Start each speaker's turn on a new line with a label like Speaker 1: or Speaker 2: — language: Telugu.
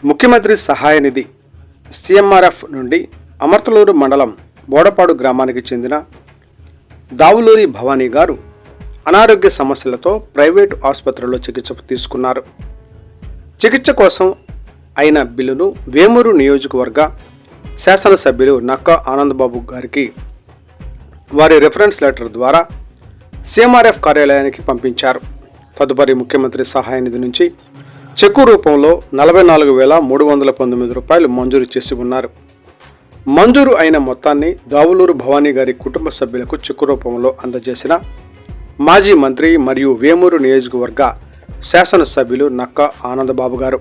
Speaker 1: ముఖ్యమంత్రి సహాయ నిధి సీఎంఆర్ఎఫ్ నుండి అమర్తలూరు మండలం బోడపాడు గ్రామానికి చెందిన దావులూరి భవానీ గారు అనారోగ్య సమస్యలతో ప్రైవేటు ఆసుపత్రిలో చికిత్స తీసుకున్నారు. చికిత్స కోసం అయిన బిల్లును వేమూరు నియోజకవర్గ శాసనసభ్యులు నక్కా ఆనందబాబు గారికి వారి రిఫరెన్స్ లెటర్ ద్వారా సీఎంఆర్ఎఫ్ కార్యాలయానికి పంపించారు. తదుపరి ముఖ్యమంత్రి సహాయ నిధి నుంచి చెక్కు రూపంలో 44,319 రూపాయలు మంజూరు చేసి ఉన్నారు. మంజూరు అయిన మొత్తాన్ని దావులూరు భవానీ గారి కుటుంబ సభ్యులకు చెక్కు రూపంలో అందజేసిన మాజీ మంత్రి మరియు వేమూరు నియోజకవర్గ శాసనసభ్యులు నక్కా ఆనందబాబు గారు.